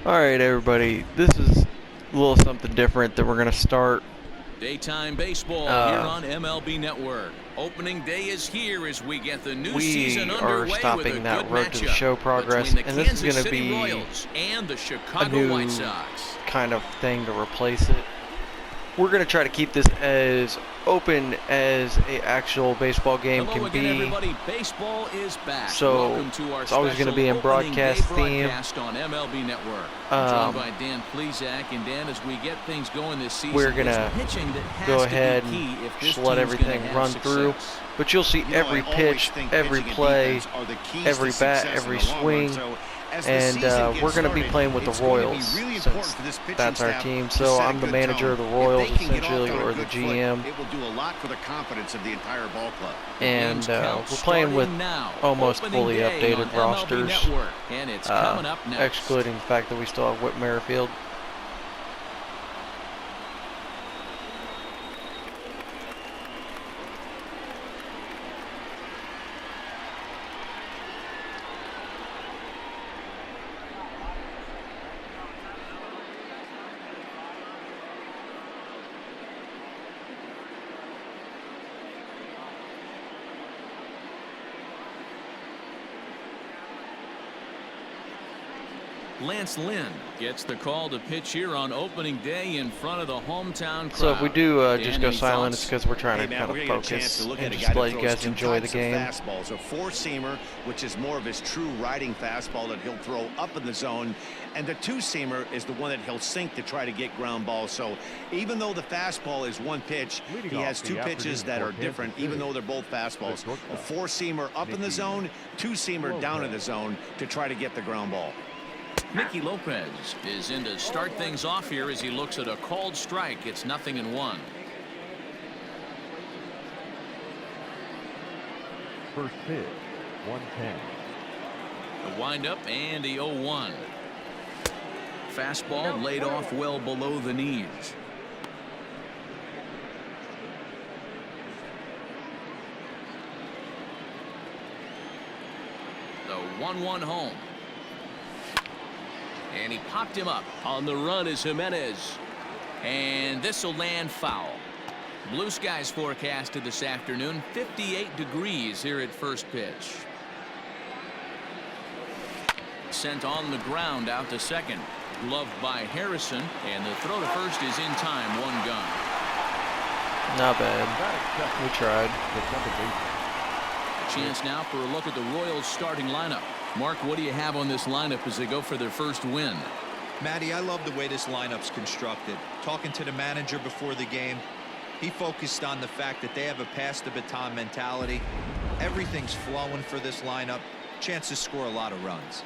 Alright everybody, this is a little something different that we're going to start. Daytime baseball here on MLB Network. Opening day is here as we get the new season underway. We are stopping with a that good road to the show progress, between the and this is Kansas going to City be Royals and the a Chicago new White Sox. kind of thing to replace it. We're going to try to keep this as open as a actual baseball game Hello can again, be. everybody. Baseball is back. So welcome to our it's always going to be in broadcast theme. On MLB Network. Joined by Dan Plesac, and Dan, as we get things going this season, we're going to go ahead and just let everything run through. But you'll see every pitch, every play, every bat, every swing. And we're going to be playing with the Royals since that's our team. So I'm the manager of the Royals, essentially, or the GM. It will do a lot for the confidence of the entire ball club. And we're playing with almost fully updated rosters, excluding the fact that we still have Whit Merrifield. Lance Lynn gets the call to pitch here on opening day in front of the hometown crowd. So if we do just go silent, it's because we're trying to kind of focus and just let you guys enjoy the game. Fastballs, a four-seamer, which is more of his true riding fastball that he'll throw up in the zone, and the two-seamer is the one that he'll sink to try to get ground balls. So even though the fastball is one pitch, he has two pitches that are different, even though they're both fastballs. A four-seamer up in the zone, two-seamer down in the zone to try to get the ground ball. Nicky Lopez is in to start things off here as he looks at a called strike. It's 0-1. First pitch, 110. The windup and the 0-1. Fastball laid off well below the knees. The 1-1 home. And he popped him up. On the run is Jimenez. And this will land foul. Blue skies forecasted this afternoon. 58 degrees here at first pitch. Sent on the ground out to second. Gloved by Harrison. And the throw to first is in time. One gun. Not bad. We tried. A chance now for a look at the Royals starting lineup. Mark, what do you have on this lineup as they go for their first win? Matty, I love the way this lineup's constructed. Talking to the manager before the game, he focused on the fact that they have a pass the baton mentality. Everything's flowing for this lineup. Chance to score a lot of runs.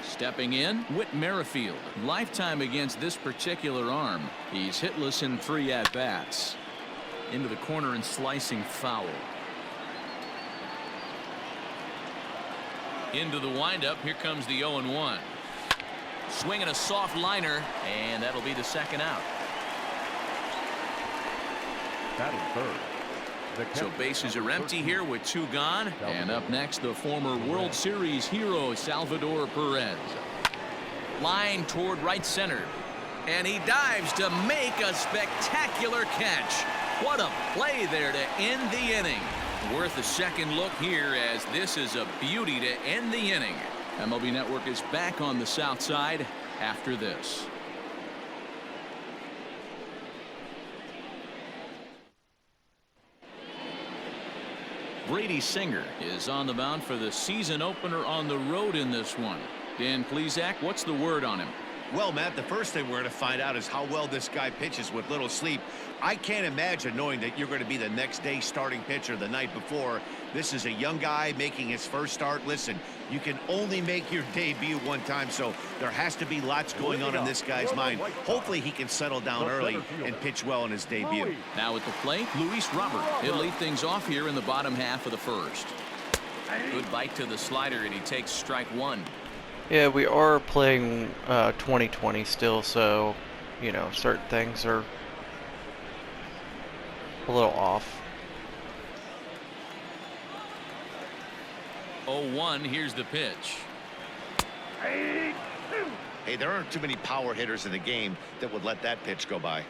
Stepping in, Whit Merrifield. Lifetime against this particular arm. He's hitless in 3 at-bats. Into the corner and slicing foul. Into the windup. Here comes the 0-1. Swinging a soft liner, and that'll be the second out. Batting third. So bases are empty here with 2 gone. And up next, the former World Series hero Salvador Perez. Line toward right center. And he dives to make a spectacular catch. What a play there to end the inning. Worth a second look here, as this is a beauty to end the inning. MLB Network is back on the south side after this. Brady Singer is on the mound for the season opener on the road in this one. Dan Plesac, what's the word on him? Well, Matt, the first thing we're going to find out is how well this guy pitches with little sleep. I can't imagine knowing that you're going to be the next day starting pitcher the night before. This is a young guy making his first start. Listen, you can only make your debut one time, so there has to be lots going on in this guy's mind. Hopefully he can settle down early and pitch well in his debut. Now at the plate, Luis Robert. He'll lead things off here in the bottom half of the first. Good bite to the slider, and he takes strike 1. Yeah, we are playing 2020 still, so, you know, certain things are a little off. 0-1, here's the pitch. there aren't too many power hitters in the game that would let that pitch go by.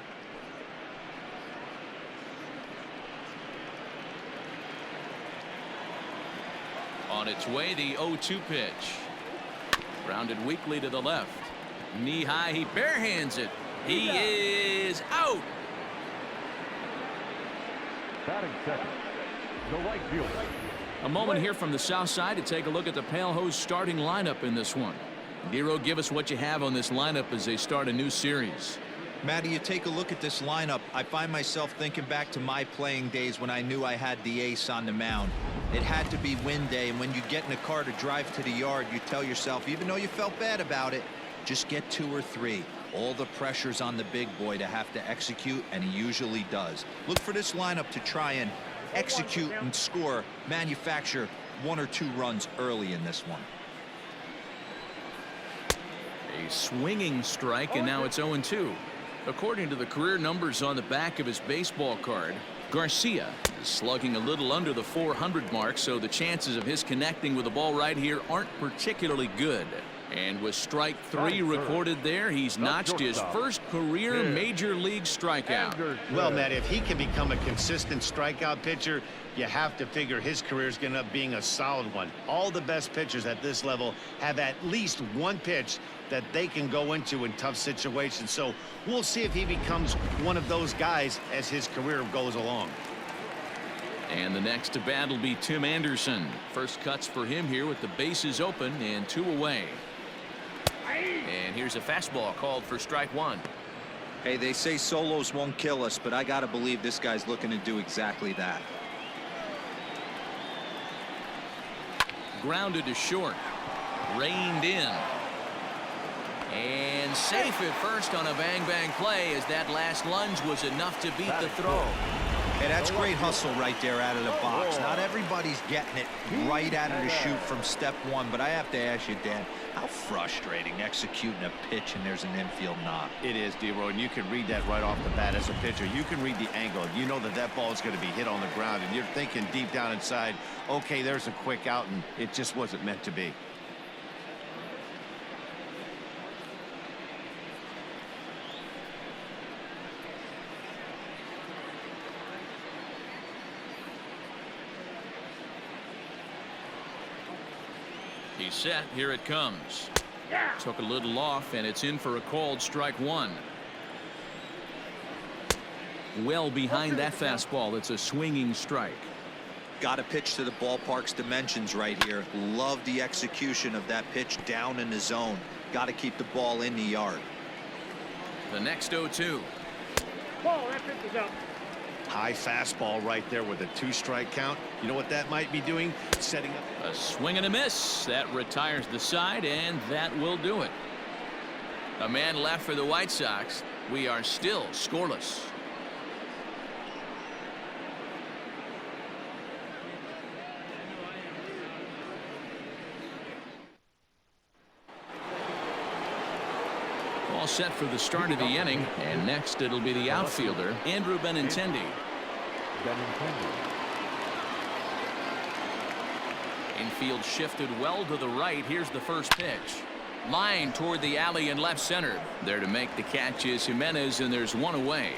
On its way, the 0-2 pitch. Grounded weakly to the left. Knee high, he barehands it. He is out. Batting second, the right fielder. A moment here from the south side to take a look at the Pale Hose starting lineup in this one. Nero, give us what you have on this lineup as they start a new series. Matty, you take a look at this lineup. I find myself thinking back to my playing days when I knew I had the ace on the mound. It had to be win day, and when you get in a car to drive to the yard, you tell yourself, even though you felt bad about it, just get 2 or 3. All the pressure's on the big boy to have to execute, and he usually does. Look for this lineup to try and execute and score, manufacture 1 or 2 runs early in this one. A swinging strike, and now it's 0-2. According to the career numbers on the back of his baseball card, Garcia is slugging a little under the 400 mark, so the chances of his connecting with the ball right here aren't particularly good. And with strike 3 recorded there, he's notched his first career major league strikeout. Well, Matt, if he can become a consistent strikeout pitcher, you have to figure his career is going to end up being a solid one. All the best pitchers at this level have at least one pitch that they can go into in tough situations. So we'll see if he becomes one of those guys as his career goes along. And the next to bat will be Tim Anderson. First cuts for him here with the bases open and 2 away. And here's a fastball called for strike 1. Hey, they say solos won't kill us, but I got to believe this guy's looking to do exactly that. Grounded to short. Reined in. And safe at first on a bang-bang play, as that last lunge was enough to beat the throw. Hey, that's great hustle right there out of the box. Not everybody's getting it right out of the chute from step 1, but I have to ask you, Dan, how frustrating executing a pitch and there's an infield knock. It is, D-Roy, and you can read that right off the bat as a pitcher. You can read the angle. You know that that ball is going to be hit on the ground, and you're thinking deep down inside, okay, there's a quick out, and it just wasn't meant to be. He's set. Here it comes. Took a little off, and it's in for a called strike 1. Well behind that fastball. It's a swinging strike. Got to pitch to the ballpark's dimensions right here. Love the execution of that pitch down in the zone. Got to keep the ball in the yard. The next 0-2. Ball, that pitch is up. High fastball right there with a 2-strike count. You know what that might be doing? Setting up A swing and a miss. That retires the side, and that will do it. A man left for the White Sox. We are still scoreless. All set for the start of the inning, and next it'll be the outfielder, Andrew Benintendi. Infield shifted well to the right. Here's the first pitch. Line toward the alley in left center. There to make the catch is Jimenez, and there's 1 away.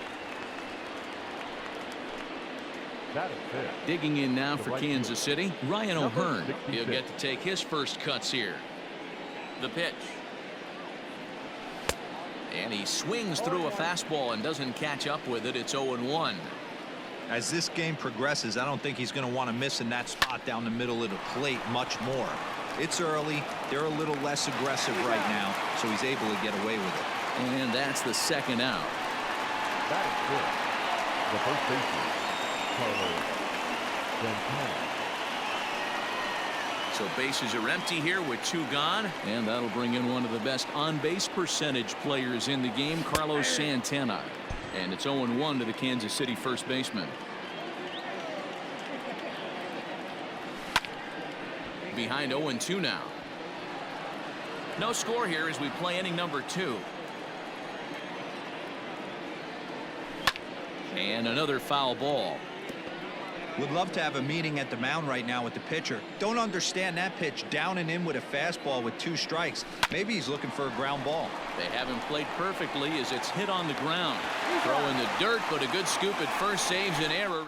Digging in now for Kansas City, Ryan O'Hearn. He'll get to take his first cuts here. The pitch. And he swings through a fastball and doesn't catch up with it. It's 0-1. As this game progresses, I don't think he's going to want to miss in that spot down the middle of the plate much more. It's early. They're a little less aggressive right now, so he's able to get away with it. And that's the second out. That is good. The first baseman, Carlos Santana. So bases are empty here with 2 gone, and that'll bring in one of the best on-base percentage players in the game, Carlos Santana. And it's 0-1 to the Kansas City first baseman. Behind 0-2 now. No score here as we play inning number 2. And another foul ball. Would love to have a meeting at the mound right now with the pitcher. Don't understand that pitch down and in with a fastball with 2 strikes. Maybe he's looking for a ground ball. They haven't played perfectly as it's hit on the ground. Throw in the dirt, but a good scoop at first saves an error.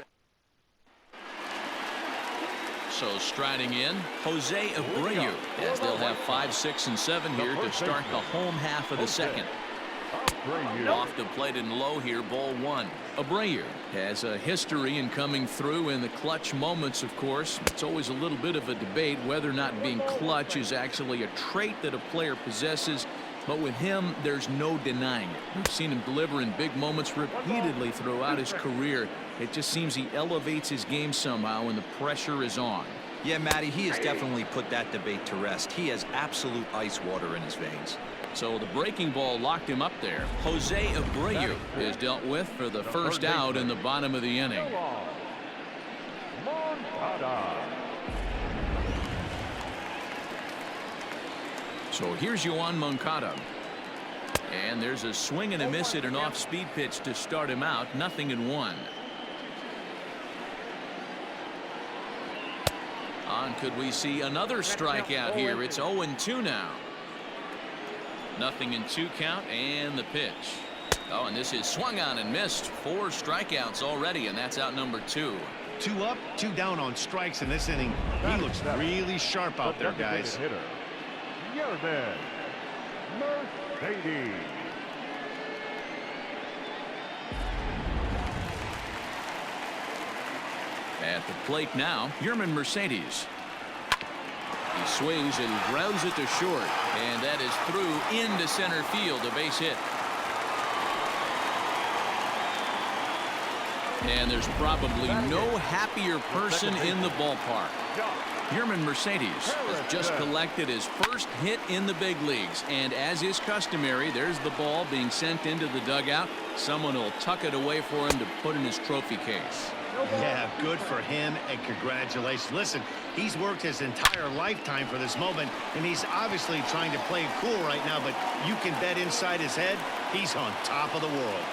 So striding in, Jose Abreu, as they'll have 5, 6, and 7 here to start the home half of the second. Off the plate and low here, ball 1. Abreu has a history in coming through in the clutch moments, of course. It's always a little bit of a debate whether or not being clutch is actually a trait that a player possesses. But with him, there's no denying it. We've seen him deliver in big moments repeatedly throughout his career. It just seems he elevates his game somehow when the pressure is on. Yeah, Matty, he has definitely put that debate to rest. He has absolute ice water in his veins. So the breaking ball locked him up there. Jose Abreu is dealt with for the first out in the bottom of the inning. So here's Yoan Moncada. And there's a swing and a miss at an off-speed pitch to start him out. 0-1. Could we see another strikeout here? It's 0-2 now. 0-2 count and the pitch. Oh, and this is swung on and missed. 4 strikeouts already, and that's out number 2. 2 up, 2 down on strikes in this inning. He looks really sharp out there, guys. At the plate now, Yermin Mercedes. He swings and grounds it to short, and that is through into center field, a base hit. And there's probably no happier person in the ballpark. Yermin Mercedes has just collected his first hit in the big leagues, and as is customary, there's the ball being sent into the dugout. Someone will tuck it away for him to put in his trophy case. Yeah, good for him, and congratulations. Listen, he's worked his entire lifetime for this moment, and he's obviously trying to play cool right now, but you can bet inside his head, he's on top of the world.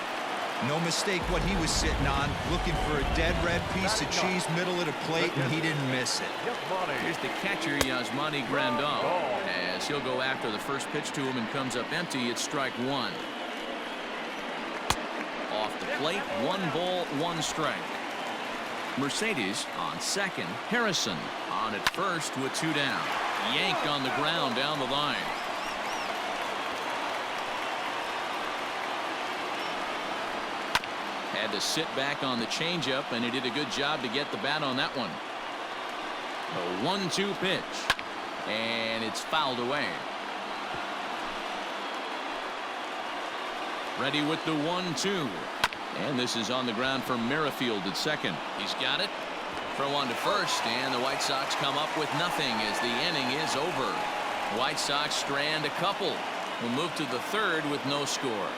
No mistake what he was sitting on, looking for a dead red piece of cheese middle of the plate, and he didn't miss it. Here's the catcher, Yasmani Grandal, as he'll go after the first pitch to him and comes up empty. It's strike 1. Off the plate, 1 ball, 1 strike. Mercedes on second. Harrison on at first with 2 down. Yanked on the ground down the line. Had to sit back on the changeup, and he did a good job to get the bat on that one. A 1-2 pitch, and it's fouled away. Ready with the 1-2. And this is on the ground for Merrifield at second. He's got it. Throw on to first, and the White Sox come up with nothing as the inning is over. White Sox strand a couple. We'll move to the third with no score.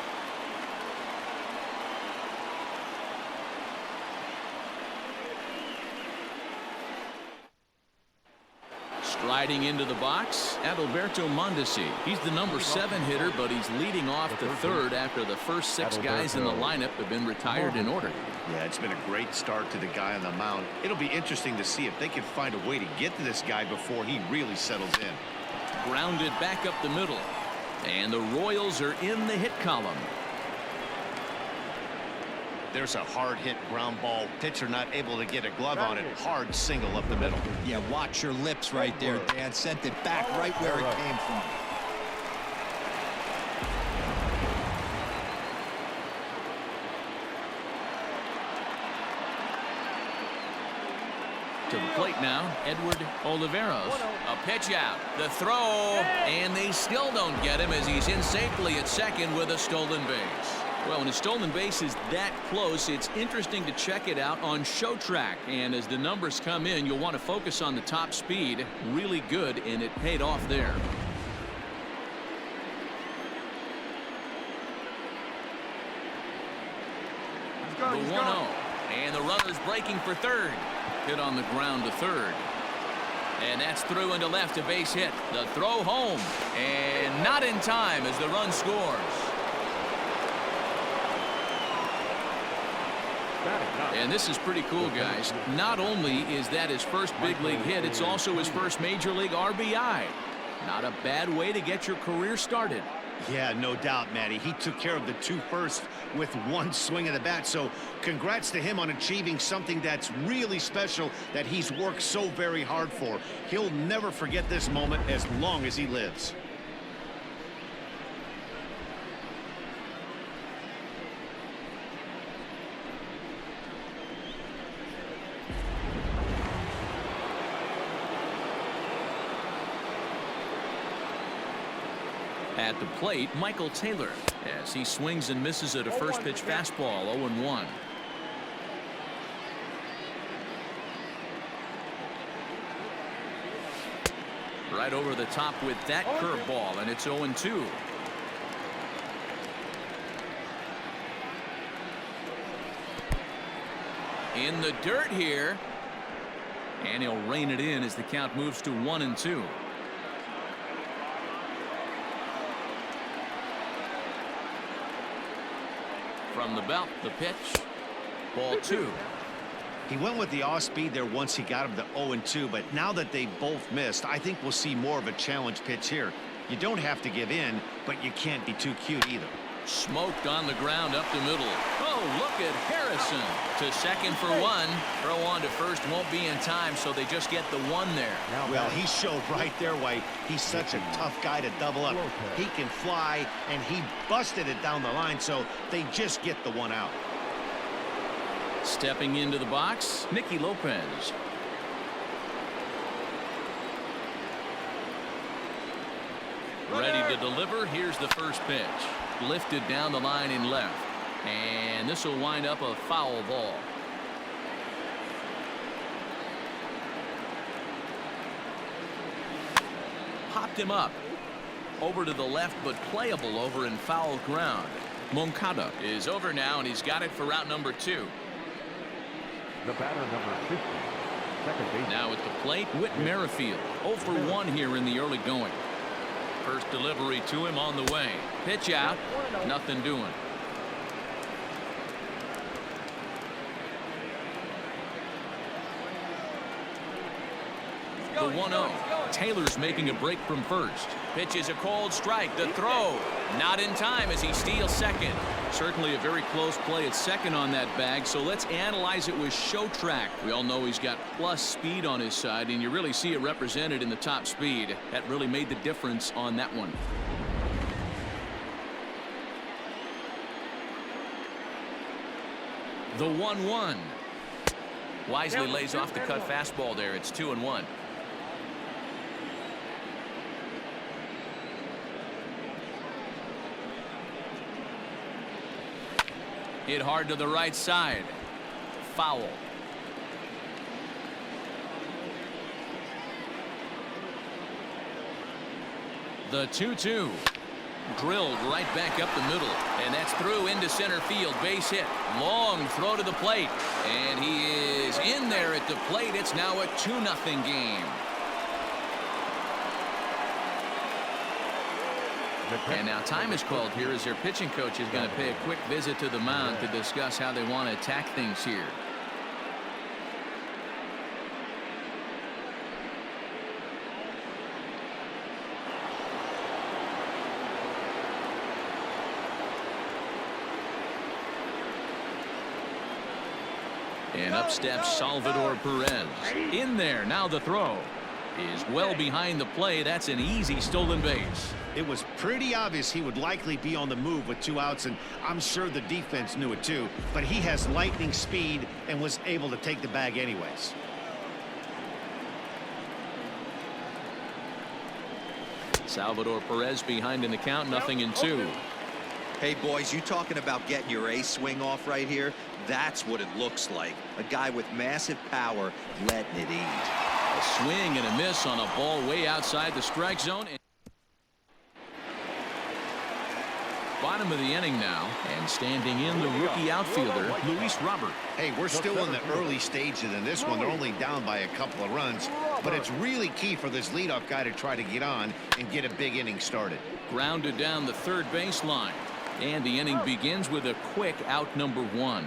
Striding into the box, Adalberto Mondesi. He's the number 7 hitter, but he's leading off the third after the first 6 guys in the lineup have been retired in order. Yeah, it's been a great start to the guy on the mound. It'll be interesting to see if they can find a way to get to this guy before he really settles in. Grounded back up the middle, and the Royals are in the hit column. There's a hard hit ground ball. Pitcher not able to get a glove on it. Hard single up the middle. Yeah, watch your lips right there, Dan. Sent it back right where it came from. To the plate now, Edward Oliveros. A pitch out, the throw, and they still don't get him as he's in safely at second with a stolen base. Well, when a stolen base is that close, it's interesting to check it out on Show Track. And as the numbers come in, you'll want to focus on the top speed. Really good, and it paid off there. The 1-0. And the runner's breaking for third. Hit on the ground to third. And that's through into left, a base hit. The throw home. And not in time as the run scores. And this is pretty cool, guys. Not only is that his first big league hit, it's also his first major league RBI. Not a bad way to get your career started. Yeah, no doubt, Matty. He took care of the 2 first with 1 swing of the bat. So congrats to him on achieving something that's really special that he's worked so very hard for. He'll never forget this moment as long as he lives. At the plate, Michael Taylor, as he swings and misses at a first pitch fastball, 0-1. Right over the top with that curveball, and it's 0-2. In the dirt here, and he'll rein it in as the count moves to 1-2. From the belt, the pitch, ball 2. He went with the off speed there once he got him to 0-2, but now that they both missed, I think we'll see more of a challenge pitch here. You don't have to give in, but you can't be too cute either. Smoked on the ground up the middle. Oh, look at Harrison to second for 1. Throw on to first won't be in time, so they just get the 1 there. Well, he showed right there why he's such a tough guy to double up. He can fly, and he busted it down the line, so they just get the 1 out. Stepping into the box, Nicky Lopez. Ready to deliver. Here's the first pitch. Lifted down the line in left. And this will wind up a foul ball. Popped him up. Over to the left, but playable over in foul ground. Moncada is over now, and he's got it for route number 2. The batter, number 50, second base. Now at the plate, Whit Merrifield. 0 for 1 here in the early going. First delivery to him on the way. Pitch out. Nothing doing. The 1-0. Taylor's making a break from first. Pitch is a cold strike. The throw. Not in time as he steals second. Certainly a very close play at second on that bag, so let's analyze it with show track. We all know he's got plus speed on his side, and you really see it represented in the top speed. That really made the difference on that one. The 1-1. Wisely lays off the cut fastball there. It's 2-1. Hit hard to the right side. Foul. The 2-2. Drilled right back up the middle. And that's through into center field. Base hit. Long throw to the plate. And he is in there at the plate. It's now a 2-0 game. And now time is called here as their pitching coach is going to pay a quick visit to the mound to discuss how they want to attack things here. And up steps Salvador Perez. In there. Now the throw is well behind the play. That's an easy stolen base. It was pretty obvious he would likely be on the move with 2 outs, and I'm sure the defense knew it too, but he has lightning speed and was able to take the bag anyways. Salvador Perez behind in the count, 0-2. Hey, boys, you talking about getting your ace swing off right here? That's what it looks like. A guy with massive power letting it eat. A swing and a miss on a ball way outside the strike zone. Bottom of the inning now, and standing in the rookie outfielder, Luis Robert. Hey, we're still in the early stages in this one. They're only down by a couple of runs, but it's really key for this leadoff guy to try to get on and get a big inning started. Grounded down the third baseline, and the inning begins with a quick out number 1.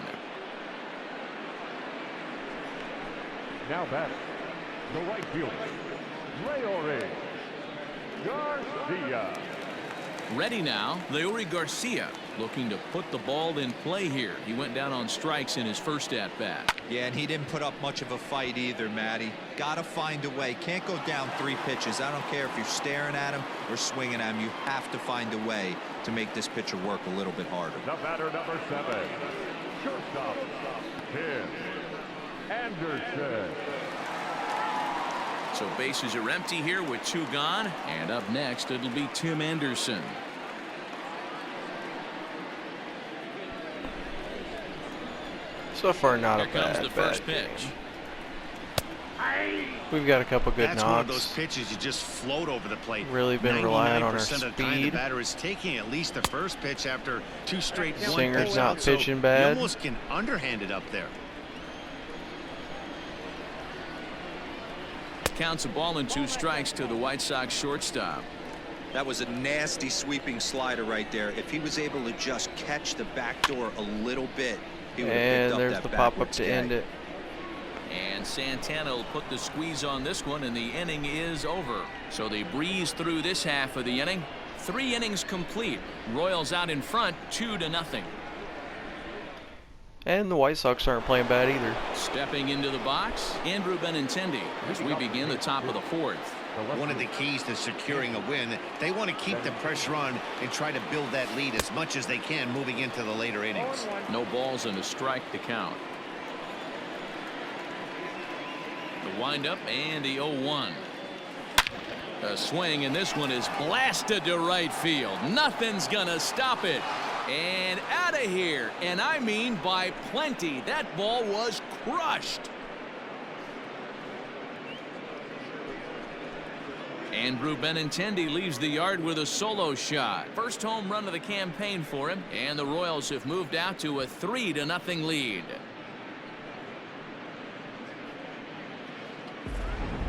Now batting, the right fielder, Leori Garcia. Ready now, Leori Garcia looking to put the ball in play here. He went down on strikes in his first at-bat. Yeah, and he didn't put up much of a fight either, Matty. Got to find a way. Can't go down 3 pitches. I don't care if you're staring at him or swinging at him. You have to find a way to make this pitcher work a little bit harder. The batter, number 7, shortstop, Tim Anderson. So bases are empty here with 2 gone. And up next, it'll be Tim Anderson. So far, not Here a comes bad the first game. pitch. We've got a couple good That's one of those knocks. pitches you just float over the plate. Really been relying on our 99% of the time, the speed. batter is taking at least the first pitch after 2 straight Singer's one-pitch not outs, so pitching bad. You almost can underhand it up there. Counts a ball and 2 strikes to the White Sox shortstop. That was a nasty sweeping slider right there. If he was able to just catch the back door a little bit, he would have picked And up there's that the pop-up backwards to end gag. it. And Santana will put the squeeze on this one, and the inning is over. So they breeze through this half of the inning. 3 innings complete. Royals out in front, 2-0. And the White Sox aren't playing bad either. Stepping into the box, Andrew Benintendi as we begin the top of the 4th. One of the keys to securing a win, they want to keep the pressure on and try to build that lead as much as they can moving into the later innings. No balls and a strike to count. The windup and the 0-1. A swing, and this one is blasted to right field. Nothing's gonna stop it. And out of here, and I mean by plenty. That ball was crushed. Andrew Benintendi leaves the yard with a solo shot. First home run of the campaign for him, and the Royals have moved out to a 3-0 lead.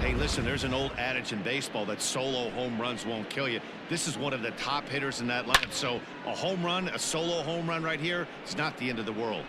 Hey, listen, there's an old adage in baseball that solo home runs won't kill you. This is one of the top hitters in that lineup, so a home run, a solo home run right here, is not the end of the world.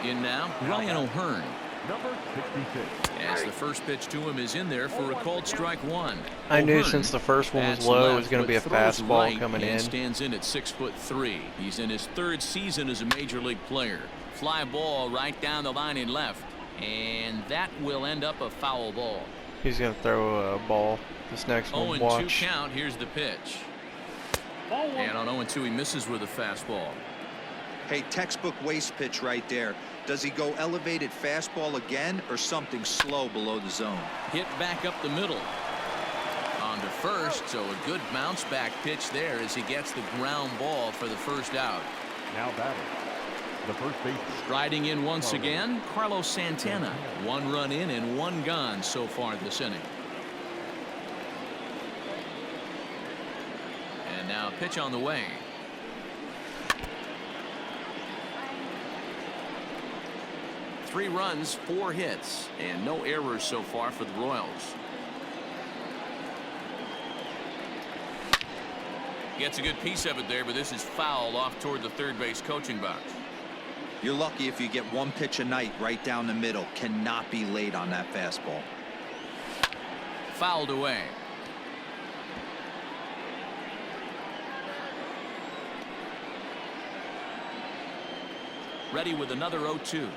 In now, Ryan O'Hearn. Number 66. As the first pitch to him is in there for a called strike 1. I knew O'Hearn since the first one was bats low, it left, was going to be a but throws fastball right coming and in. stands in at 6'3". He's in his 3rd season as a major league player. Fly ball right down the line in left, and that will end up a foul ball. He's going to throw a ball. This next one, 0-2 watch. count. Here's the pitch. Ball 1. And on 0-2, he misses with a fastball. Hey, textbook waste pitch right there. Does he go elevated fastball again or something slow below the zone? Hit back up the middle. On to first, so a good bounce back pitch there as he gets the ground ball for the first out. Now batting, the first baseman. Striding in once again, Carlos Santana. 1 run in and 1 gone so far this inning. And now a pitch on the way. Three runs, 4 hits, and no errors so far for the Royals. Gets a good piece of it there, but this is foul off toward the third base coaching box. You're lucky if you get 1 pitch a night right down the middle. Cannot be late on that fastball. Fouled away. Ready with another 0-2.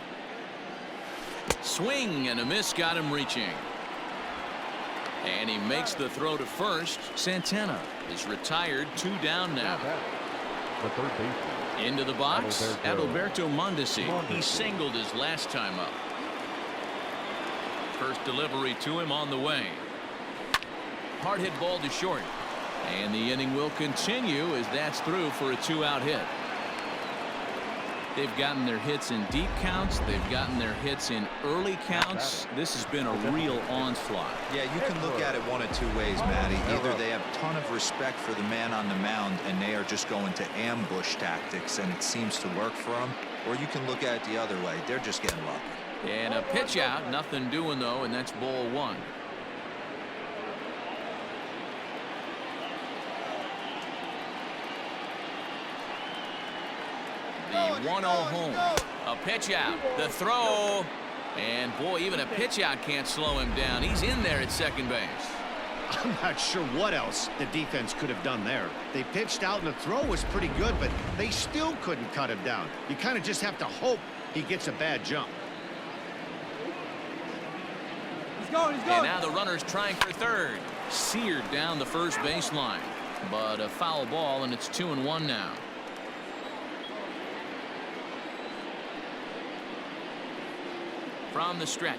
Swing and a miss got him reaching. And he makes the throw to first. Santana is retired, 2 down now. The third baseman. Into the box, Adalberto Mondesi. He singled his last time up. First delivery to him on the way. Hard hit ball to short. And the inning will continue as that's through for a 2-out hit. They've gotten their hits in deep counts. They've gotten their hits in early counts. This has been a real onslaught. Yeah, you can look at it one of 2 ways, Matty. Either they have a ton of respect for the man on the mound and they are just going to ambush tactics and it seems to work for them, or you can look at it the other way. They're just getting lucky. And a pitch out, nothing doing though, and that's ball 1. 1-0 home. A pitch out. The throw. And, boy, even a pitch out can't slow him down. He's in there at second base. I'm not sure what else the defense could have done there. They pitched out and the throw was pretty good, but they still couldn't cut him down. You kind of just have to hope he gets a bad jump. He's going. And now the runner's trying for third. Seared down the first baseline. But a foul ball, and it's 2-1 now. From the stretch.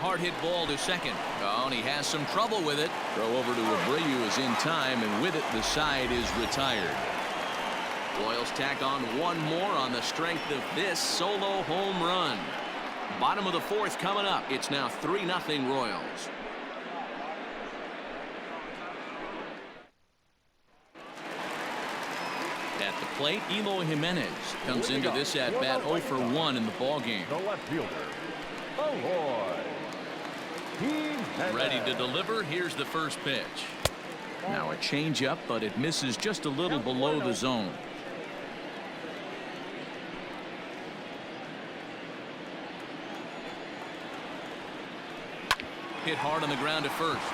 Hard hit ball to second. Oh, and he has some trouble with it. Throw over to Abreu is in time, and with it the side is retired. Royals tack on one more on the strength of this solo home run. Bottom of the fourth coming up. It's now 3-0 Royals. At the plate, Eloy Jimenez comes into this at bat 0 for 1 in the ball game. The left fielder, Eloy. Ready to deliver. Here's the first pitch. Now a changeup, but it misses just a little below the zone. Hit hard on the ground at first.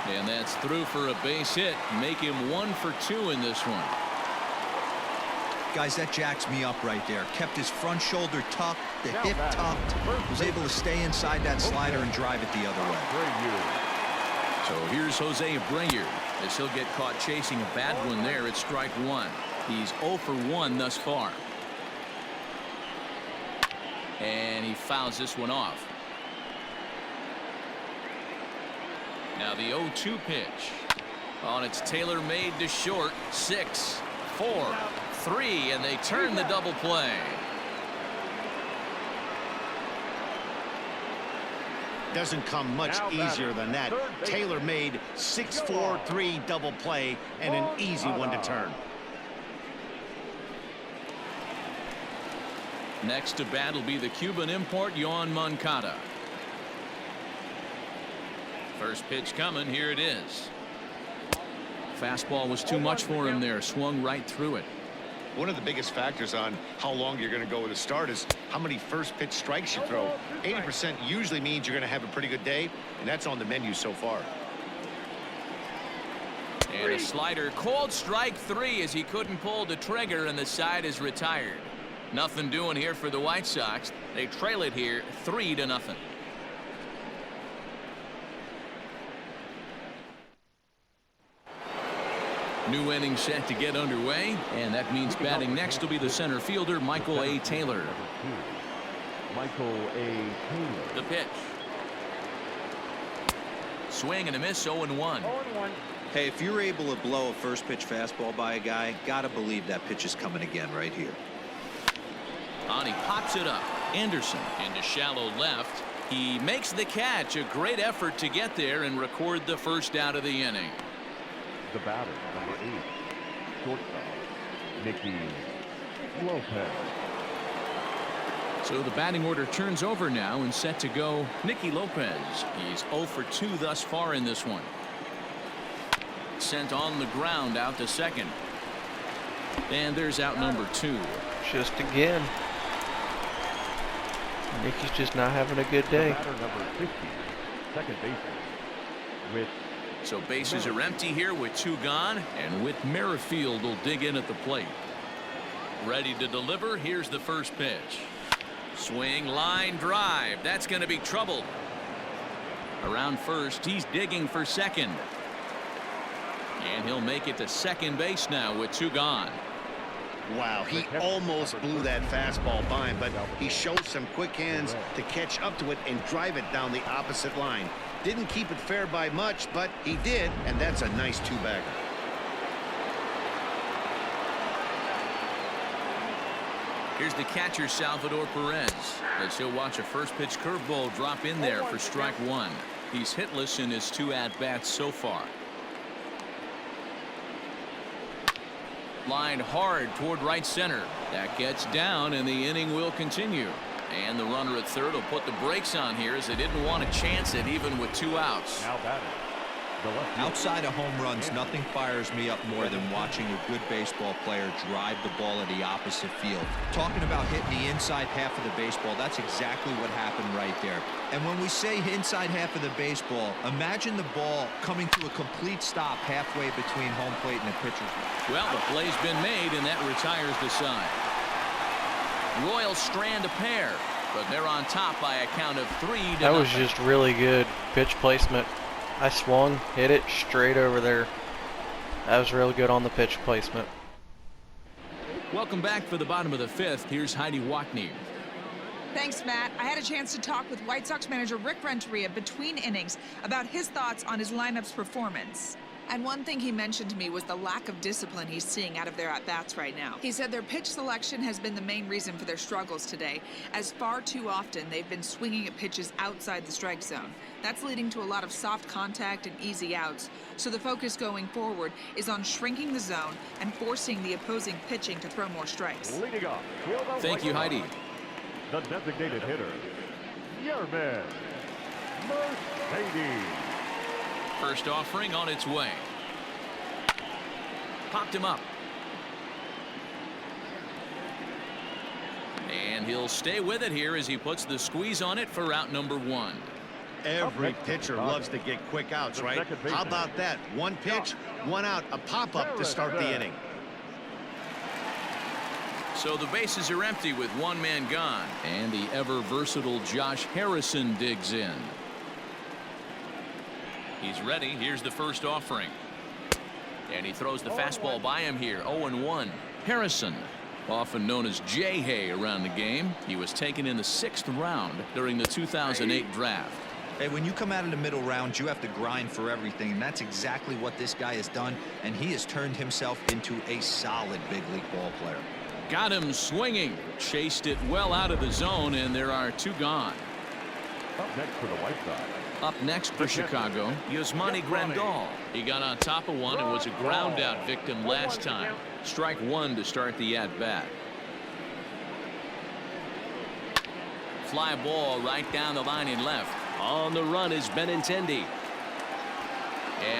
And that's through for a base hit. Make him 1 for 2 in this one. Guys, that jacks me up right there. Kept his front shoulder tucked, the hip tucked. Was able to stay inside that slider and drive it the other way. So here's Jose Abreu as he'll get caught chasing a bad one there at strike one. He's 0 for 1 thus far. And he fouls this one off. Now the 0-2 pitch. On it's Taylor made to short. 6, 4, 3, and they turn the double play. Doesn't come much easier than that. Taylor made 6-4-3 double play and an easy one to turn. Next to bat will be the Cuban import Yoan Moncada. First pitch coming. Here it is. Fastball was too much for him there. Swung right through it. One of the biggest factors on how long you're going to go with a start is how many first pitch strikes you throw. 80% usually means you're going to have a pretty good day, and that's on the menu so far. And a slider called strike 3 as he couldn't pull the trigger, and the side is retired. Nothing doing here for the White Sox. They trail it here 3-0. New inning set to get underway, and that means batting next will be the center fielder Michael A. Taylor. Michael A. Taylor. The pitch. Swing and a miss. 0-1. Hey, if you're able to blow a first pitch fastball by a guy, gotta believe that pitch is coming again right here. On he pops it up. Anderson into shallow left. He makes the catch. A great effort to get there and record the first out of the inning. The batter, number 8, shortstop, Nicky Lopez. So the batting order turns over now and set to go Nicky Lopez. He's 0 for 2 thus far in this one. Sent on the ground out to second. And there's out number 2. Just again. Nicky's just not having a good day. The batter, number 50, second baseman, with So bases are empty here with 2 gone, and Whit Merrifield will dig in at the plate. Ready to deliver. Here's the first pitch. Swing, line drive. That's going to be trouble. Around first, he's digging for second. And he'll make it to second base now with 2 gone. Wow, he almost blew that fastball by him, but he showed some quick hands to catch up to it and drive it down the opposite line. Didn't keep it fair by much, but he did, and that's a nice 2-bagger. Here's the catcher, Salvador Perez, as he'll watch a first pitch curveball drop in there for strike 1. He's hitless in his 2 at-bats so far. Line hard toward right center. That gets down, and the inning will continue. And the runner at third will put the brakes on here as they didn't want to chance it even with 2 outs. now batting, Outside of home runs, nothing fires me up more than watching a good baseball player drive the ball at the opposite field. Talking about hitting the inside half of the baseball, that's exactly what happened right there. And when we say inside half of the baseball, imagine the ball coming to a complete stop halfway between home plate and the pitcher's box. Well, the play's been made, and that retires the side. Royals strand a pair, but they're on top by a count of 3-0. That was just really good pitch placement. I swung, hit it straight over there. That was real good on the pitch placement. Welcome back for the bottom of the 5th. Here's Heidi Wackney. Thanks, Matt. I had a chance to talk with White Sox manager Rick Renteria between innings about his thoughts on his lineup's performance. And one thing he mentioned to me was the lack of discipline he's seeing out of their at-bats right now. He said their pitch selection has been the main reason for their struggles today, as far too often they've been swinging at pitches outside the strike zone. That's leading to a lot of soft contact and easy outs. So the focus going forward is on shrinking the zone and forcing the opposing pitching to throw more strikes. Leading off, Thank you, Heidi. the designated hitter, Yerman Mercedes. First offering on its way. Popped him up. And he'll stay with it here as he puts the squeeze on it for out number 1. Every pitcher loves to get quick outs, right? How about that? One pitch, one out, a pop-up to start the inning. So the bases are empty with one man gone. And the ever-versatile Josh Harrison digs in. He's ready. Here's the first offering. And he throws the fastball by him here. 0-1. Harrison, often known as J-Hay around the game. He was taken in the 6th round during the 2008 draft. Hey, when you come out of the middle rounds, you have to grind for everything, and that's exactly what this guy has done, and he has turned himself into a solid big league ball player. Got him swinging. Chased it well out of the zone, and there are 2 gone. Up next for the White Sox. Up next for Chicago, Yasmani Grandal. He got on top of one and was a ground out victim last time. Strike 1 to start the at-bat. Fly ball right down the line in left. On the run is Benintendi.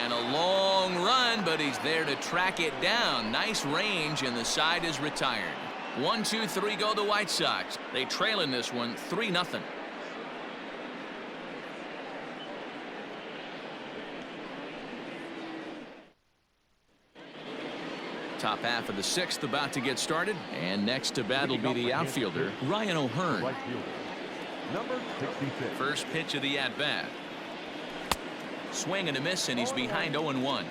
And a long run, but he's there to track it down. Nice range, and the side is retired. 1, 2, 3 go the White Sox. They trail in this one 3-0. Top half of the 6th about to get started, and next to bat will be the outfielder Ryan O'Hearn. Right fielder, number 66. First pitch of the at-bat. Swing and a miss, and he's behind 0-1.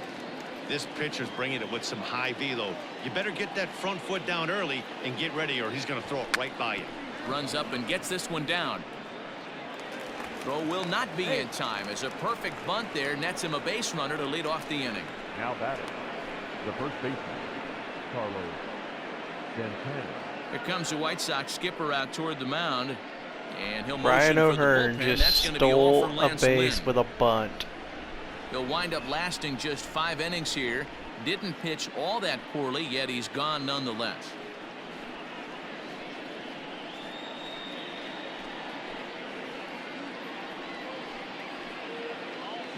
This pitcher's bringing it with some high velo. You better get that front foot down early and get ready, or he's going to throw it right by you. Runs up and gets this one down. Throw will not be in time, as a perfect bunt there nets him a base runner to lead off the inning. Now batting, the first baseman, Carlos Santana. Here comes the White Sox skipper out toward the mound, and he'll Brian motion for O'Hearn the bullpen. just That's going to be all stole for a Lance base Lynn. with a bunt. He'll wind up lasting just 5 innings here. Didn't pitch all that poorly, yet he's gone nonetheless.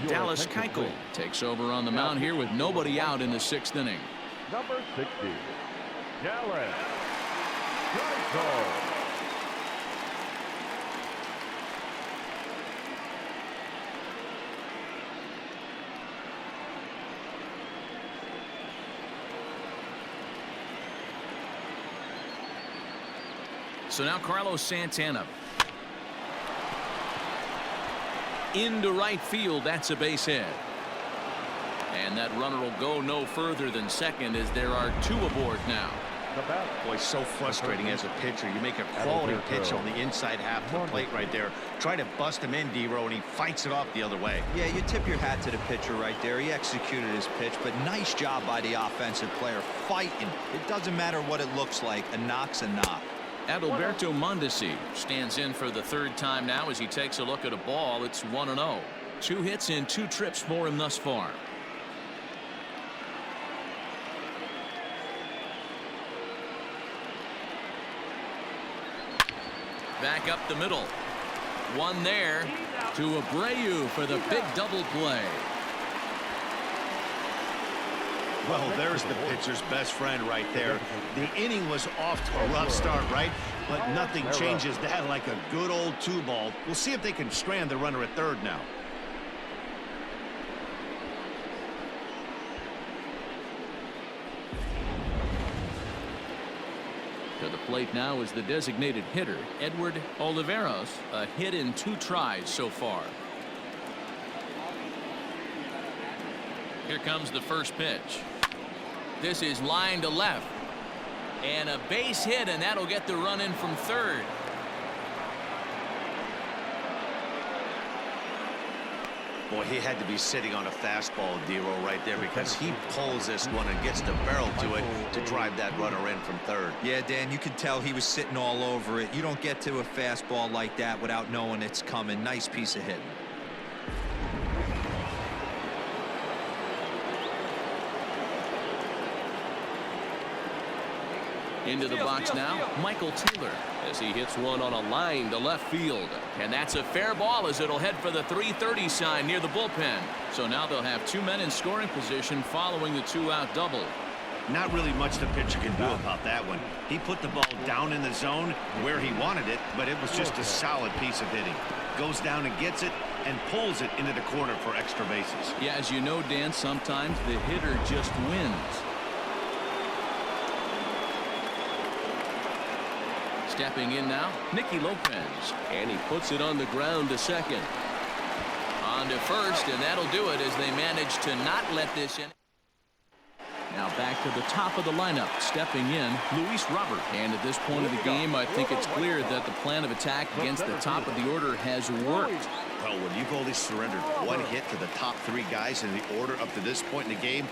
Dallas Keuchel takes over on the mound here with nobody out in the 6th inning. Number 60, Dallas Keuchel. So now Carlos Santana. Into right field, that's a base hit. And that runner will go no further than second as there are 2 aboard now. Boy, so frustrating as a pitcher. You make a quality pitch on the inside half of the plate right there. Try to bust him in, D-Row, and he fights it off the other way. Yeah, you tip your hat to the pitcher right there. He executed his pitch, but nice job by the offensive player fighting. It doesn't matter what it looks like. A knock's a knock. Adalberto Mondesi stands in for the 3rd time now as he takes a look at a ball. It's 1-0. 2 hits in 2 trips for him thus far. Back up the middle. One there to Abreu for the big double play. Well, there's the pitcher's best friend right there. The inning was off to a rough start, right? But nothing changes that like a good old 2-ball. We'll see if they can strand the runner at third now. To the plate now is the designated hitter, Edward Oliveros, a hit in 2 tries so far. Here comes the first pitch. This is line to left. And a base hit, and that'll get the run in from third. Boy, he had to be sitting on a fastball, D-Roll, right there, because he pulls this one and gets the barrel to it to drive that runner in from third. Yeah, Dan, you can tell he was sitting all over it. You don't get to a fastball like that without knowing it's coming. Nice piece of hitting. Into the box now, Michael Taylor, as he hits one on a line to left field. And that's a fair ball as it'll head for the 330 sign near the bullpen. So now they'll have 2 men in scoring position following the 2-out double. Not really much the pitcher can do about that one. He put the ball down in the zone where he wanted it, but it was just a solid piece of hitting. Goes down and gets it and pulls it into the corner for extra bases. Yeah, as you know, Dan, sometimes the hitter just wins. Stepping in now, Nicky Lopez, and he puts it on the ground to second. On to first, and that'll do it as they manage to not let this in. Now back to the top of the lineup, stepping in, Luis Robert. And at this point of the game, I think it's clear that the plan of attack against the top of the order has worked. Well, when you've only surrendered 1 hit to the top 3 guys in the order up to this point in the game,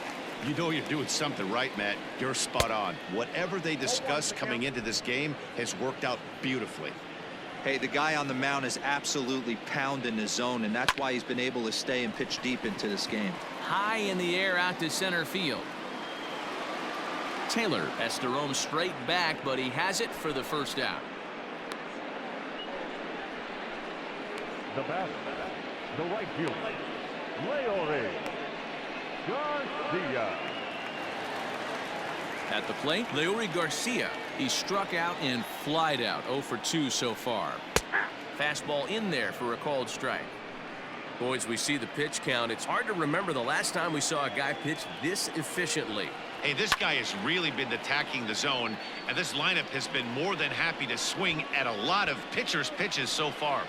you know you're doing something right, Matt. You're spot on. Whatever they discussed coming into this game has worked out beautifully. Hey, the guy on the mound is absolutely pounding the zone, and that's why he's been able to stay and pitch deep into this game. High in the air out to center field. Taylor has to roam straight back, but he has it for the first out. The batter, the right fielder, Leore Garcia. At the plate, Leore Garcia. He struck out and flied out. 0 for 2 so far. Fastball in there for a called strike. Boys, we see the pitch count. It's hard to remember the last time we saw a guy pitch this efficiently. Hey, this guy has really been attacking the zone, and this lineup has been more than happy to swing at a lot of pitchers' pitches so far.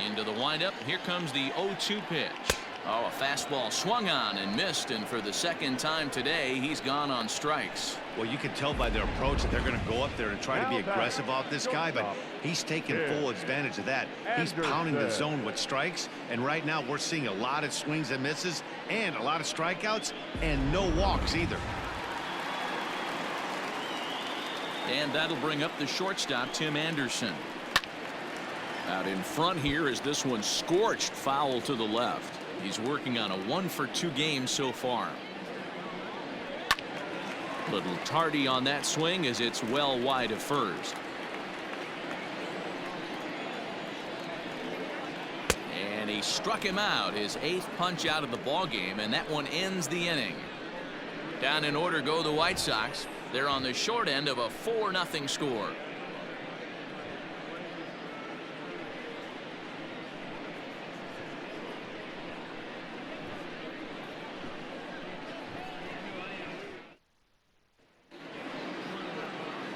Into the windup. Here comes the 0-2 pitch. Oh, a fastball swung on and missed, and for the second time today, he's gone on strikes. Well, you can tell by their approach that they're going to go up there and try to be aggressive off this guy, but he's taking full advantage of that. He's pounding the zone with strikes, and right now we're seeing a lot of swings and misses and a lot of strikeouts and no walks either. And that'll bring up the shortstop, Tim Anderson. Out in front here is this one scorched foul to the left. He's working on a 1 for 2 game so far. Little tardy on that swing as it's well wide of first. And he struck him out, his 8th punch out of the ball game, and that one ends the inning. Down in order go the White Sox. They're on the short end of a 4-0 score.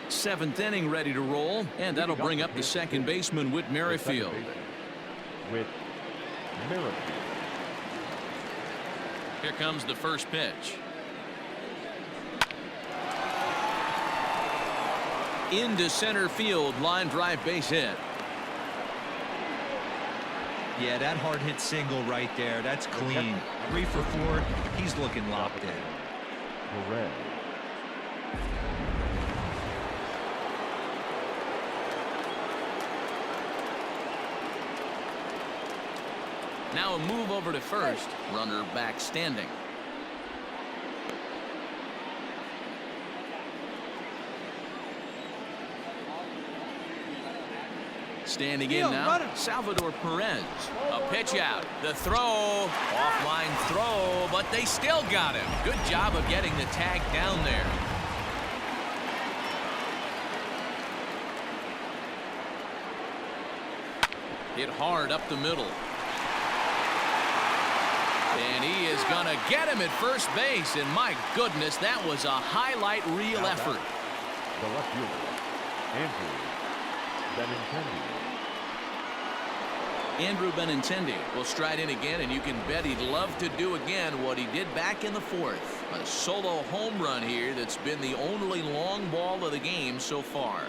Seventh inning ready to roll, and that'll bring up the second baseman, Whit Merrifield. With Merrifield. Here comes the first pitch. Into center field, line drive base hit. Yeah, that hard hit single right there. That's clean. 3 for 4. He's looking locked in. Correct. Now a move over to first. Runner back standing. Standing in now, Salvador Perez. A pitch out. The throw. Offline throw, but they still got him. Good job of getting the tag down there. Hit hard up the middle. And he is going to get him at first base. And my goodness, that was a highlight reel effort. The left fielder, Andrew Benintendi will stride in again, and you can bet he'd love to do again what he did back in the fourth. A solo home run here that's been the only long ball of the game so far.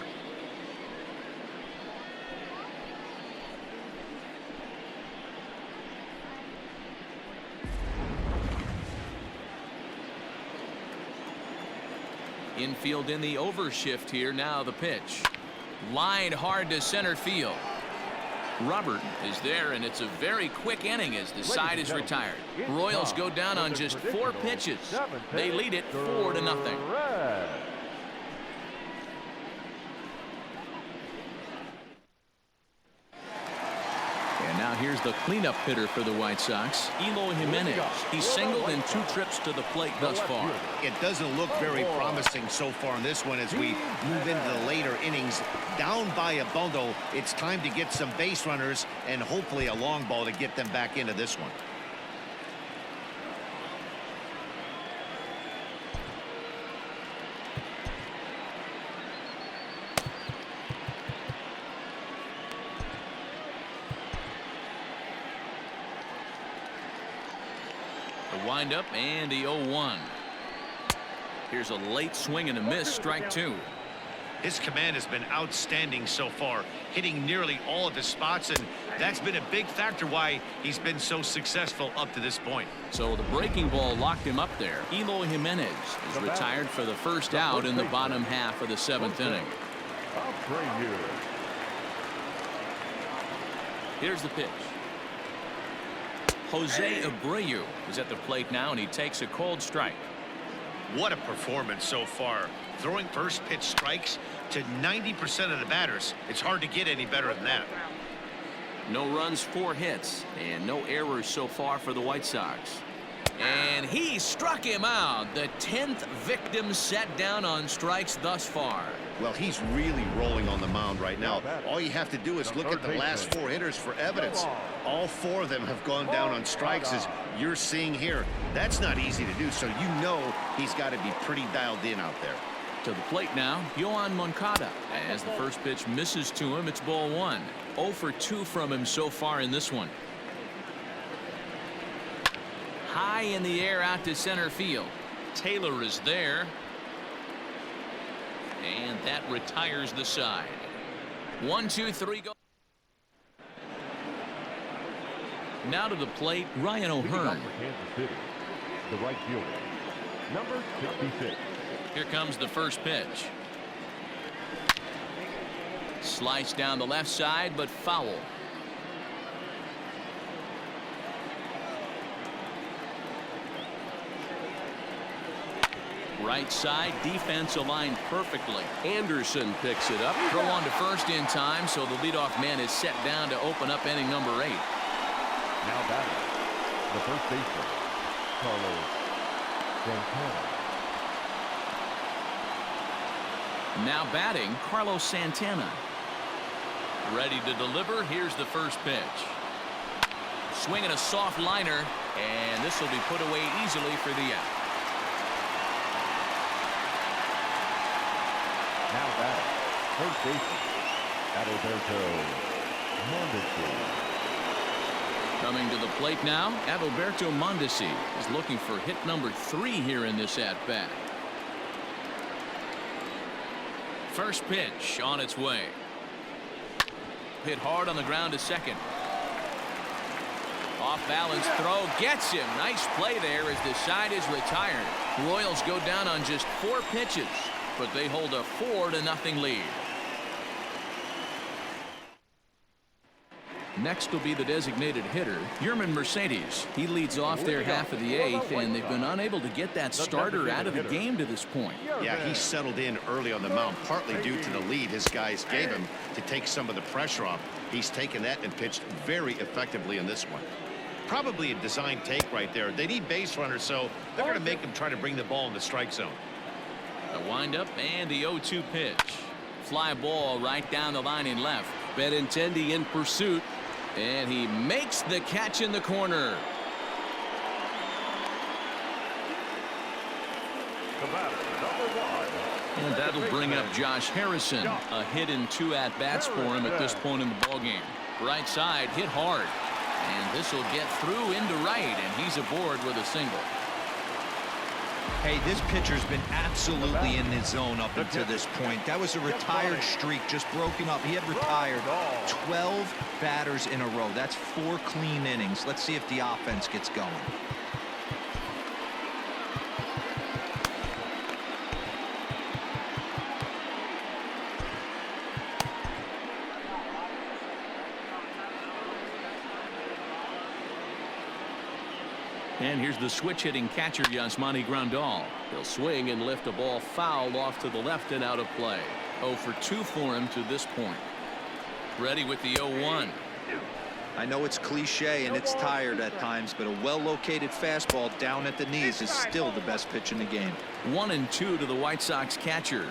Infield in the overshift here. Now the pitch. Lined hard to center field. Robert is there, and it's a very quick inning as the side is retired. Royals go down on just 4 pitches. They lead it 4-0. And now here's the cleanup hitter for the White Sox, Eloy Jimenez. He's singled in 2 trips to the plate thus far. It doesn't look very promising so far in this one as we move into the later innings. Down by a bundle, it's time to get some base runners and hopefully a long ball to get them back into this one. The windup and the 0-1. Here's a late swing and a miss, strike 2. His command has been outstanding so far, hitting nearly all of his spots, and that's been a big factor why he's been so successful up to this point. So the breaking ball locked him up there. Eloy Jimenez is retired for the first out in the bottom half of the 7th inning. Here's the pitch. Jose Abreu is at the plate now, and he takes a cold strike. What a performance so far. Throwing first pitch strikes to 90% of the batters. It's hard to get any better than that. No runs, 4 hits, and no errors so far for the White Sox. And he struck him out. The 10th victim set down on strikes thus far. Well, he's really rolling on the mound right now. All you have to do is look at the last 4 hitters for evidence. All 4 of them have gone down on strikes, as you're seeing here. That's not easy to do, so you know he's got to be pretty dialed in out there. To the plate now, Yohan Moncada. As the first pitch misses to him, it's ball 1. 0 for 2 from him so far in this one. High in the air out to center field. Taylor is there. And that retires the side. 1, 2, 3, go. Now to the plate, Ryan O'Hearn. The right fielder, number 66. Here comes the first pitch. Slice down the left side, but foul. Right side, defense aligned perfectly. Anderson picks it up. Throw on to first in time, so the leadoff man is set down to open up inning number 8. Now batting, the first baseman, Carlos Santana. Now batting, Carlos Santana. Ready to deliver. Here's the first pitch. Swinging a soft liner, and this will be put away easily for the out. Now batting, first baseman, Adalberto Mondesi. Coming to the plate now, Adalberto Mondesi is looking for hit number 3 here in this at-bat. First pitch on its way. Hit hard on the ground to second. Off balance throw gets him. Nice play there as the side is retired. Royals go down on just 4 pitches, but they hold a 4-0 lead. Next will be the designated hitter, Yerman Mercedes. He leads off their half of the 8th, and they've been unable to get that starter out of the game to this point. Yeah, he settled in early on the mound, partly due to the lead his guys gave him to take some of the pressure off. He's taken that and pitched very effectively in this one. Probably a design take right there. They need base runners, so they're going to make him try to bring the ball in the strike zone. The windup and the 0-2 pitch. Fly ball right down the line in left. Benintendi in pursuit, and he makes the catch in the corner. And that'll bring up Josh Harrison. A hit and 2 at-bats for him at this point in the ballgame. Right side hit hard, and this will get through into right, and he's aboard with a single. Hey, this pitcher's been absolutely in his zone up until this point. That was a retired streak, just broken up. He had retired 12 batters in a row. That's 4 clean innings. Let's see if the offense gets going. And here's the switch-hitting catcher, Yasmani Grandal. He'll swing and lift a ball foul off to the left and out of play. 0 for 2 for him to this point. Ready with the 0-1. I know it's cliche and it's tired at times, but a well-located fastball down at the knees is still the best pitch in the game. 1-2 to the White Sox catcher.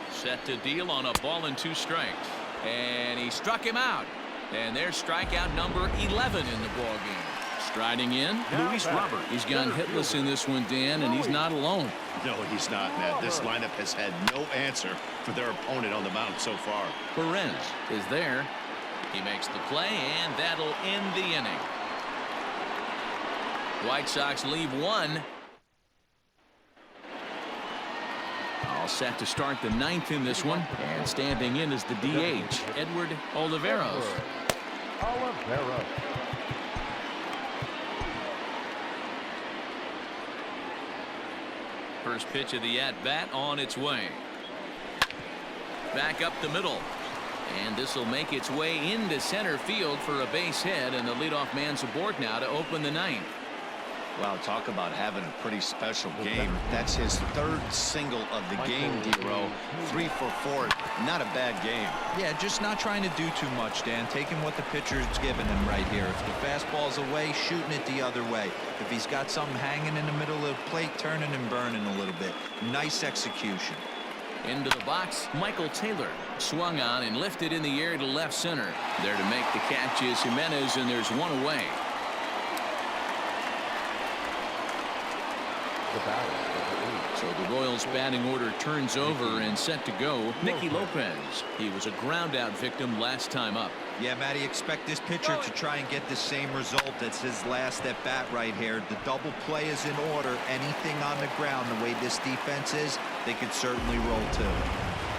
Set to deal on a ball and 2 strikes. And he struck him out. And there's strikeout number 11 in the ballgame. Striding in, Luis Robert. He's gone hitless in this one, Dan, and he's not alone. No, he's not, Matt. This lineup has had no answer for their opponent on the mound so far. Perez is there. He makes the play, and that'll end the inning. White Sox leave 1. All set to start the 9th in this one, and standing in is the DH, Edward Oliveros. First pitch of the at-bat on its way. Back up the middle. And this will make its way into center field for a base hit, and the leadoff man's aboard now to open the 9th. Wow, talk about having a pretty special game. That's his 3rd single of the game, D-Row. 3 for 4. Not a bad game. Yeah, just not trying to do too much, Dan. Taking what the pitcher's giving him right here. If the fastball's away, shooting it the other way. If he's got something hanging in the middle of the plate, turning and burning a little bit. Nice execution. Into the box, Michael Taylor. Swung on and lifted in the air to left center. There to make the catch is Jimenez, and there's 1 away. So the Royals batting order turns over and set to go. Nicky Lopez. He was a ground out victim last time up. Yeah, Matty, expect this pitcher to try and get the same result as his last at bat right here. The double play is in order. Anything on the ground, the way this defense is, they could certainly roll too.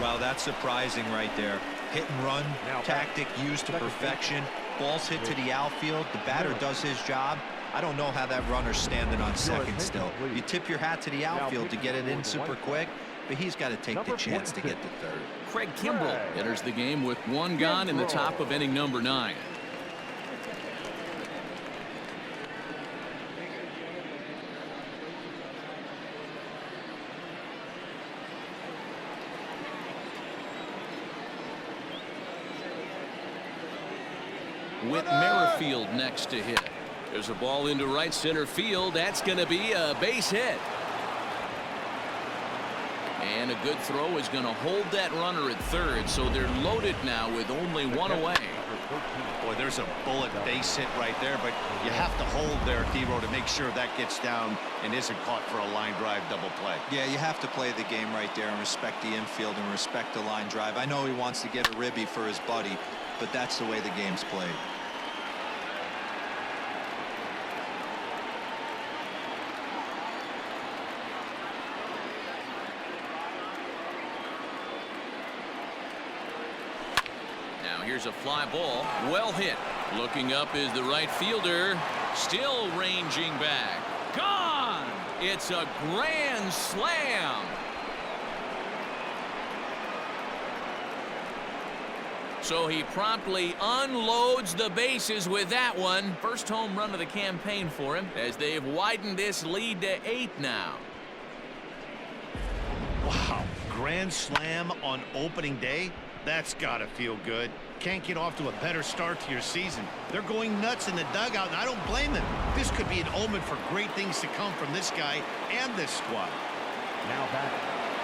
Wow, that's surprising right there. Hit and run tactic used to perfection. Balls hit to the outfield. The batter does his job. I don't know how that runner's standing on second still. You tip your hat to the outfield to get it in super quick, but he's got to take the chance to get to 3rd. Craig Kimbrell enters the game with 1 gone in the top of inning number 9. Whit Merrifield next to hit. There's a ball into right center field. That's going to be a base hit. And a good throw is going to hold that runner at 3rd, so they're loaded now with only 1 away. Boy, there's a bullet base hit right there, but you have to hold there, D-Row, to make sure that gets down and isn't caught for a line drive double play. Yeah, you have to play the game right there and respect the infield and respect the line drive. I know he wants to get a ribby for his buddy, but that's the way the game's played. Here's a fly ball, well hit. Looking up is the right fielder, still ranging back. Gone! It's a grand slam. So he promptly unloads the bases with that one. First home run of the campaign for him as they've widened this lead to 8 now. Wow, grand slam on opening day? That's gotta feel good. Can't get off to a better start to your season. They're going nuts in the dugout, and I don't blame them. This could be an omen for great things to come from this guy and this squad. Now back,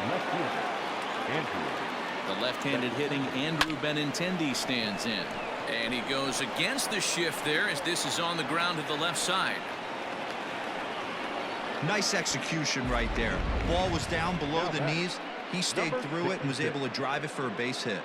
left fielder, Andrew. The left-handed hitting Andrew Benintendi stands in. And he goes against the shift there as this is on the ground to the left side. Nice execution right there. Ball was down below the knees. He stayed through it and was able to drive it for a base hit.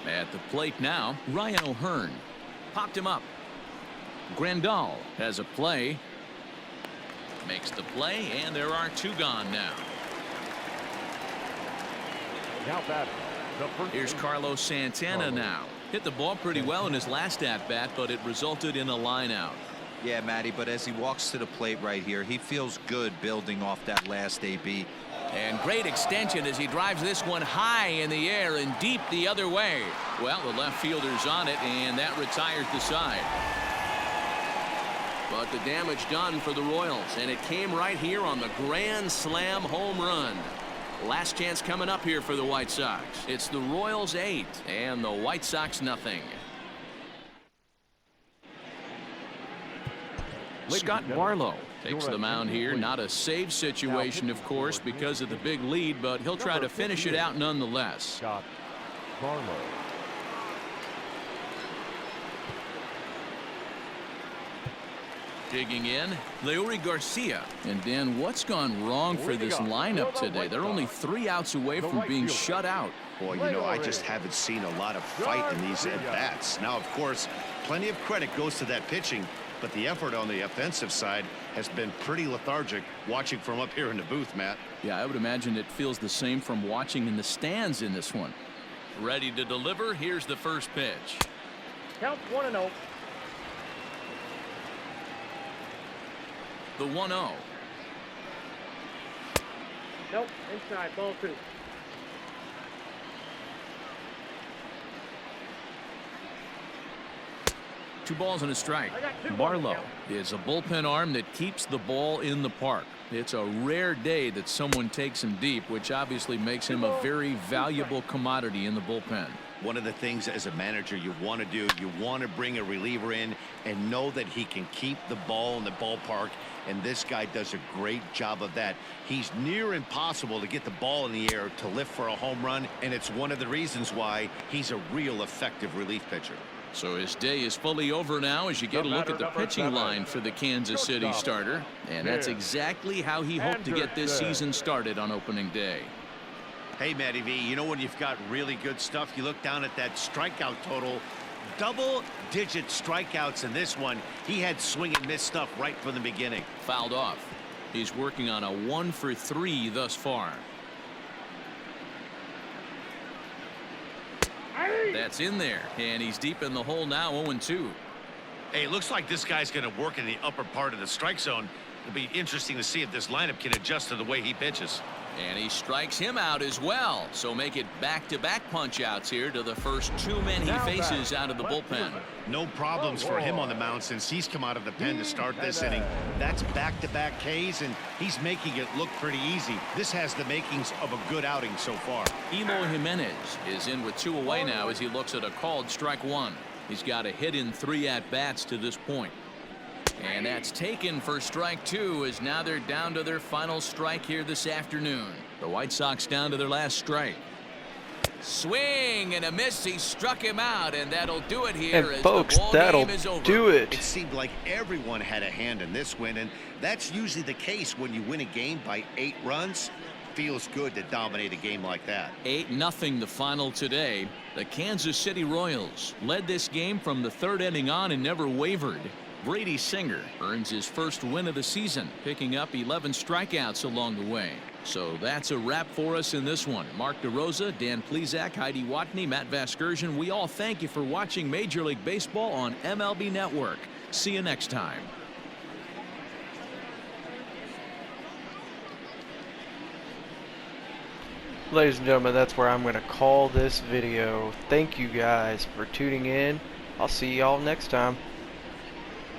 At the plate now, Ryan O'Hearn. Popped him up. Grandal has a play. Makes the play, and there are 2 gone now. Now back. Here's Carlos Santana now. Hit the ball pretty well in his last at-bat, but it resulted in a line out. Yeah, Matty, but as he walks to the plate right here, he feels good building off that last AB. And great extension as he drives this one high in the air and deep the other way. Well, the left fielder's on it, and that retires the side. But the damage done for the Royals, and it came right here on the grand slam home run. Last chance coming up here for the White Sox. It's the Royals 8 and the White Sox nothing. Scott Barlow takes the mound here. Not a save situation, of course, because of the big lead, but he'll try to finish it out nonetheless. Scott Barlow. Digging in, Leury Garcia. And Dan, what's gone wrong for this lineup today? They're only 3 outs away from being shut out. Boy, you know, I just haven't seen a lot of fight in these at-bats. Now, of course, plenty of credit goes to that pitching, but the effort on the offensive side has been pretty lethargic watching from up here in the booth, Matt. Yeah, I would imagine it feels the same from watching in the stands in this one. Ready to deliver. Here's the first pitch. Count 1-0. The 1-0. Nope, inside, ball 2. Two balls and a strike. Barlow is a bullpen arm that keeps the ball in the park. It's a rare day that someone takes him deep, which obviously makes him a very valuable commodity in the bullpen. One of the things as a manager you want to do, you want to bring a reliever in and know that he can keep the ball in the ballpark, and this guy does a great job of that. He's near impossible to get the ball in the air to lift for a home run, and it's one of the reasons why he's a real effective relief pitcher. So his day is fully over now as you get a look at the pitching line for the Kansas City starter. And that's exactly how he hoped to get this season started on opening day. Hey, Matty V, you know when you've got really good stuff, you look down at that strikeout total. Double-digit strikeouts in this one. He had swing and miss stuff right from the beginning. Fouled off. He's working on a 1-for-3 thus far. That's in there, and he's deep in the hole now, 0-2. Hey, it looks like this guy's going to work in the upper part of the strike zone. It'll be interesting to see if this lineup can adjust to the way he pitches. And he strikes him out as well. So make it back-to-back punch-outs here to the first 2 men he faces out of the bullpen. No problems for him on the mound since he's come out of the pen to start this inning. That's back-to-back Ks, and he's making it look pretty easy. This has the makings of a good outing so far. Emo Jimenez is in with 2 away now as he looks at a called strike 1. He's got a hit in 3 at-bats to this point. And that's taken for strike 2 as now they're down to their final strike here this afternoon. The White Sox down to their last strike. Swing and a miss. He struck him out, and that'll do it here. And as folks, the ball that'll game is over. do it. It seemed like everyone had a hand in this win, and that's usually the case when you win a game by 8 runs. Feels good to dominate a game like that. 8-0 the final today. The Kansas City Royals led this game from the 3rd inning on and never wavered. Brady Singer earns his first win of the season, picking up 11 strikeouts along the way. So that's a wrap for us in this one. Mark DeRosa, Dan Plesac, Heidi Watney, Matt Vasgersian, we all thank you for watching Major League Baseball on MLB Network. See you next time. Ladies and gentlemen, that's where I'm going to call this video. Thank you guys for tuning in. I'll see y'all next time.